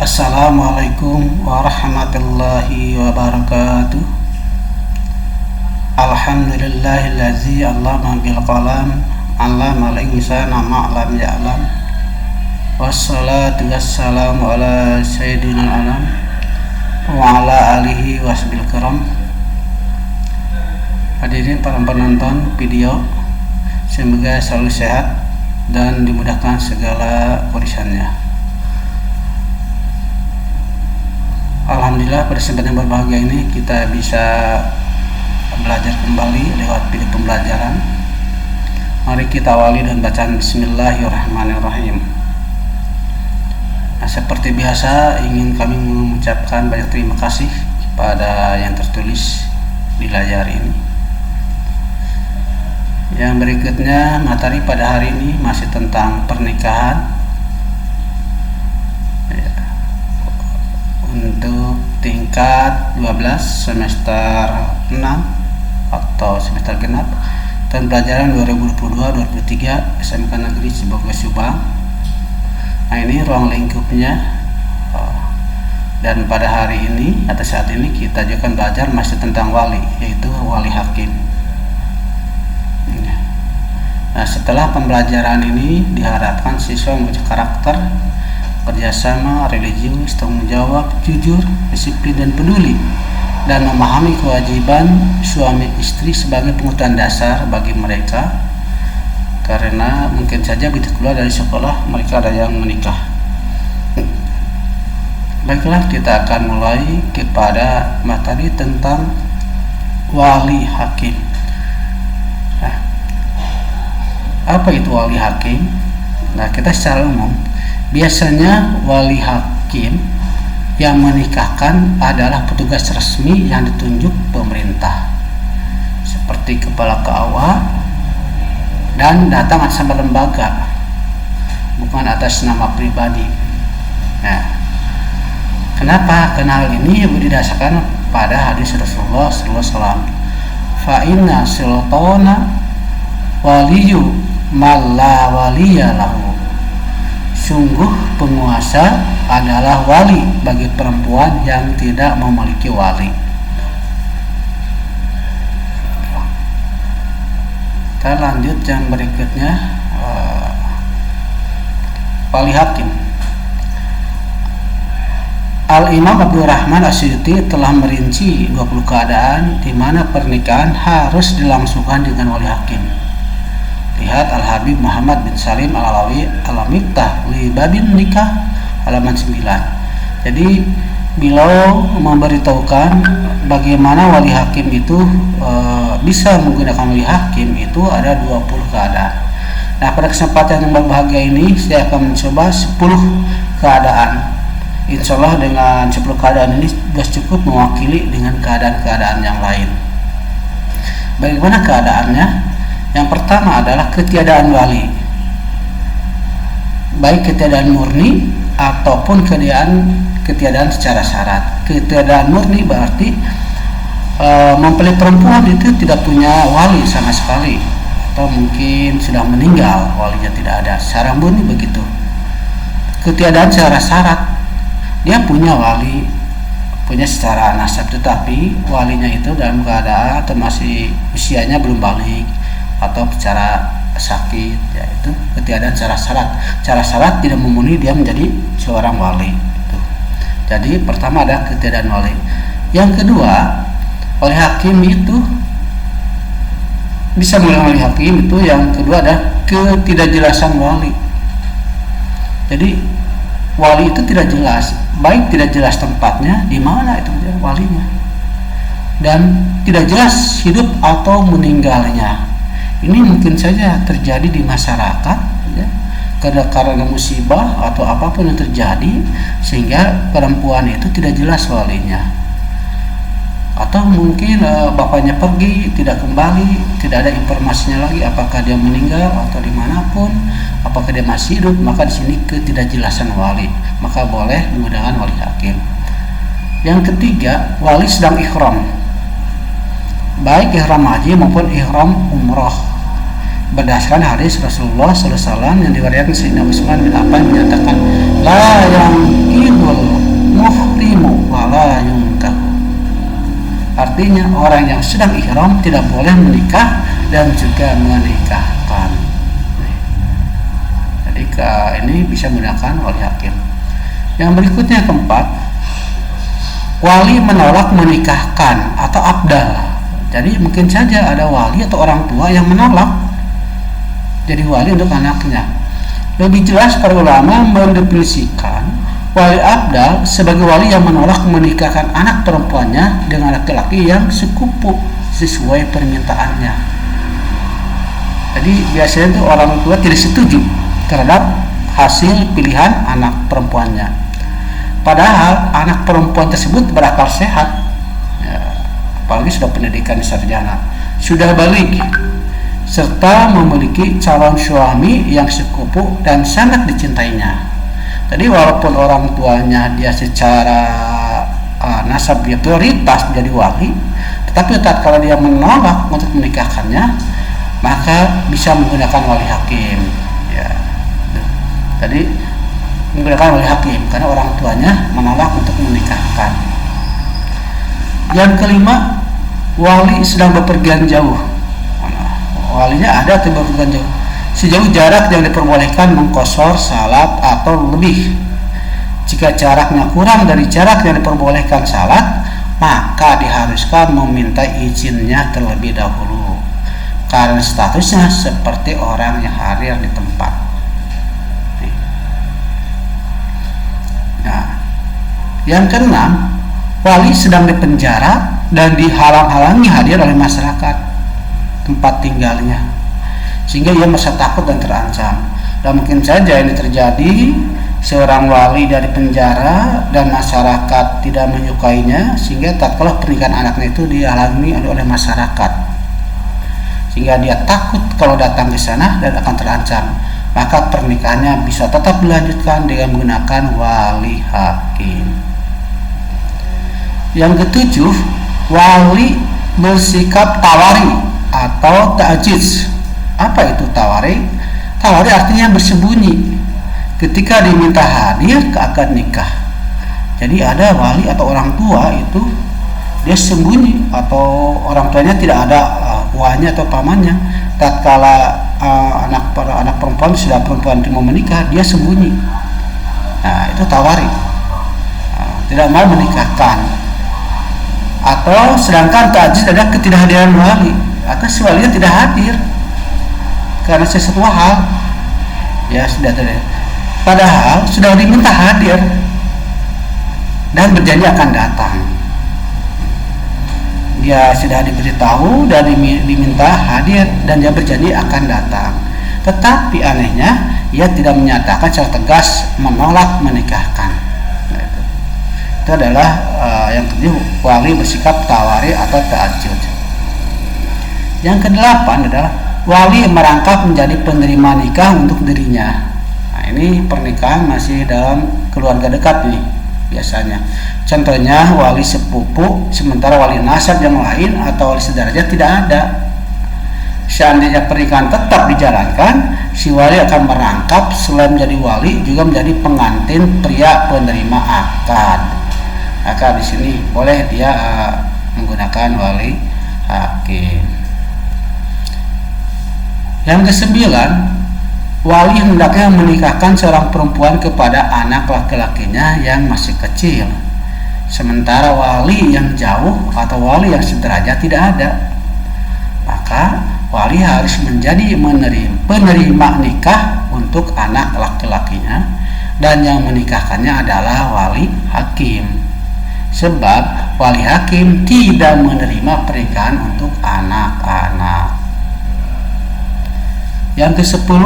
Assalamualaikum warahmatullahi wabarakatuh. Alhamdulillahillazi 'allama bil qalam 'allamal insana ma lam ya'lam. Wassalatu wassalamu ala sayyidina alam wa ala alihi wasbil kiram. Hadirin para penonton video, semoga selalu sehat dan dimudahkan segala urusannya. Alhamdulillah, pada kesempatan yang berbahagia ini kita bisa belajar kembali lewat video pembelajaran. Mari kita awali dengan bacaan Bismillahirrahmanirrahim. Nah, seperti biasa ingin kami mengucapkan banyak terima kasih kepada yang tertulis di layar ini. Yang berikutnya, materi pada hari ini masih tentang pernikahan. Untuk tingkat 12 semester 6 atau semester genap tahun pelajaran 2022-2023 SMK Negeri Cibogo Subang. Nah, ini ruang lingkupnya. Dan pada hari ini atau saat ini kita juga akan belajar masih tentang wali, yaitu wali hakim. Nah, setelah pembelajaran ini diharapkan siswa membaca karakter, kerjasama, religius, tanggung jawab, jujur, disiplin dan peduli, dan memahami kewajiban suami istri sebagai pengetahuan dasar bagi mereka, karena mungkin saja begitu keluar dari sekolah mereka ada yang menikah. Baiklah, kita akan mulai kepada materi tentang wali hakim. Nah, apa itu wali hakim? Nah, kita secara umum biasanya wali hakim yang menikahkan adalah petugas resmi yang ditunjuk pemerintah, seperti kepala KUA, dan datang atas nama lembaga, bukan atas nama pribadi. Nah, kenapa? Karena hal ini didasarkan pada hadis Rasulullah SAW. Fa inna sultana waliyu man la waliya lahu. Sungguh penguasa adalah wali bagi perempuan yang tidak memiliki wali. Kita lanjut yang berikutnya, wali hakim. Al-Imam Abdurrahman As-Suyuti telah merinci 20 keadaan di mana pernikahan harus dilangsungkan dengan wali hakim. Lihat Al-Habib Muhammad bin Salim Al-Alawi Al-Miftah li babin nikah halaman 9. Jadi beliau memberitahukan bagaimana wali hakim itu bisa menggunakan wali hakim itu ada 20 keadaan. Nah, pada kesempatan yang berbahagia ini saya akan mencoba 10 keadaan. Insya Allah dengan 10 keadaan ini sudah cukup mewakili dengan keadaan-keadaan yang lain. Bagaimana keadaannya? Yang pertama adalah ketiadaan wali, baik ketiadaan murni ataupun ketiadaan secara syarat. Ketiadaan murni berarti mempelai perempuan itu tidak punya wali sama sekali, atau mungkin sudah meninggal, walinya tidak ada. Secara murni begitu. Ketiadaan secara syarat, dia punya wali, punya secara nasab, tetapi walinya itu dalam keadaan atau masih usianya belum balik atau secara sakit, yaitu ketiadaan secara syarat. Secara syarat tidak memenuhi dia menjadi seorang wali. Jadi pertama ada ketiadaan wali. Yang kedua, wali hakim itu bisa mengenal wali hakim itu. Yang kedua ada ketidakjelasan wali. Jadi wali itu tidak jelas, baik tidak jelas tempatnya di mana itu walinya, dan tidak jelas hidup atau meninggalnya. Ini mungkin saja terjadi di masyarakat, ya, karena musibah atau apapun yang terjadi sehingga perempuan itu tidak jelas walinya, atau mungkin bapaknya pergi tidak kembali, tidak ada informasinya lagi apakah dia meninggal atau dimanapun, apakah dia masih hidup. Maka di sini ketidakjelasan wali, maka boleh menggunakan wali hakim. Yang ketiga, wali sedang ihram, baik ihram haji maupun ihram umroh, berdasarkan hadis Rasulullah SAW yang diriwayatkan Sayyidina Utsman bin Affan menyatakan, la yang idul artinya orang yang sedang ihram tidak boleh menikah dan juga menikahkan. Jadi ini bisa menggunakan wali hakim. Yang berikutnya keempat, wali menolak menikahkan atau abdal. Jadi mungkin saja ada wali atau orang tua yang menolak jadi wali untuk anaknya. Lebih jelas para ulama mendefinisikan wali abdal sebagai wali yang menolak menikahkan anak perempuannya dengan laki-laki yang sekupu sesuai permintaannya. Jadi biasanya itu orang tua tidak setuju terhadap hasil pilihan anak perempuannya. Padahal anak perempuan tersebut berakal sehat, ya, apalagi sudah pendidikan sarjana, sudah balik, serta memiliki calon suami yang sekufu dan sangat dicintainya. Jadi walaupun orang tuanya dia secara nasab dia prioritas menjadi wali, tetapi tatkala dia menolak untuk menikahkannya, maka bisa menggunakan wali hakim. Ya. Jadi menggunakan wali hakim karena orang tuanya menolak untuk menikahkan. Yang kelima, wali sedang bepergian jauh. Walinya ada atau bepergian jauh sejauh jarak yang diperbolehkan mengqashar salat atau lebih. Jika jaraknya kurang dari jarak yang diperbolehkan salat, maka diharuskan meminta izinnya terlebih dahulu karena statusnya seperti orang yang hadir di tempat. Nah, yang keenam, wali sedang dipenjara dan dihalang-halangi hadir oleh masyarakat tempat tinggalnya, sehingga ia merasa takut dan terancam. Dan mungkin saja ini terjadi, seorang wali dari penjara dan masyarakat tidak menyukainya, sehingga tatkala pernikahan anaknya itu dihalangi oleh masyarakat, sehingga dia takut kalau datang ke sana dan akan terancam. Maka pernikahannya bisa tetap dilanjutkan dengan menggunakan wali hakim. Yang ketujuh, wali bersikap tawari atau ta'jiz. Apa itu tawari? Tawari artinya bersembunyi ketika diminta hadir ke akad nikah. Jadi ada wali atau orang tua itu dia sembunyi, atau orang tuanya tidak ada uahnya atau pamannya. Tatkala anak perempuan sudah perempuan mau menikah, dia sembunyi. Nah, itu tawari. Tidak mau menikahkan. Atau sedangkan ta'jiz adalah ketidakhadiran wali, atau si walinya tidak hadir karena sesuatu hal, ya sudah terjadi. Padahal sudah diminta hadir dan berjanji akan datang. Dia sudah diberitahu dan diminta hadir dan dia berjanji akan datang. Tetapi anehnya ia tidak menyatakan secara tegas menolak menikahkan. Nah, itu adalah yang kedua, wali bersikap tawari atau ta'jiz. Yang kedelapan adalah wali merangkap menjadi penerima nikah untuk dirinya. Nah, ini pernikahan masih dalam keluarga dekat nih biasanya. Contohnya wali sepupu, sementara wali nasab yang lain atau wali sederajat tidak ada. Seandainya pernikahan tetap dijalankan, si wali akan merangkap selain menjadi wali juga menjadi pengantin pria penerima akad. Maka di sini boleh dia menggunakan wali hakim. Yang kesembilan, wali hendaknya menikahkan seorang perempuan kepada anak laki-lakinya yang masih kecil, sementara wali yang jauh atau wali yang sederajat tidak ada. Maka wali harus menjadi penerima nikah untuk anak laki-lakinya, dan yang menikahkannya adalah wali hakim, sebab wali hakim tidak menerima pernikahan untuk anak-anak. Yang ke-10,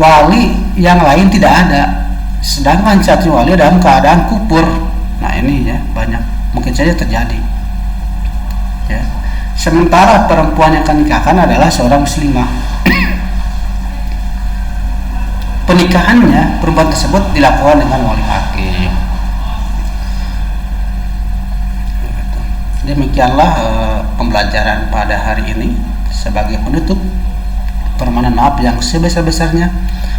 wali yang lain tidak ada, sedangkan satu wali dalam keadaan kufur. Nah ini ya banyak mungkin saja terjadi. Ya. Sementara perempuan yang akan nikahkan adalah seorang muslimah. Pernikahannya perempuan tersebut dilakukan dengan wali hakim. Demikianlah pembelajaran pada hari ini. Sebagai penutup, permohonan maaf yang sebesar-besarnya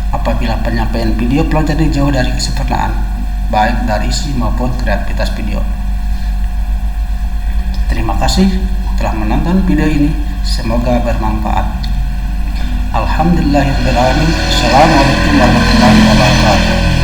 apabila penyampaian video pelajari jauh dari kesempurnaan, baik dari isi maupun kreativitas video. Terima kasih telah menonton video ini, semoga bermanfaat. Alhamdulillahirabbil alamin. Assalamualaikum warahmatullahi wabarakatuh.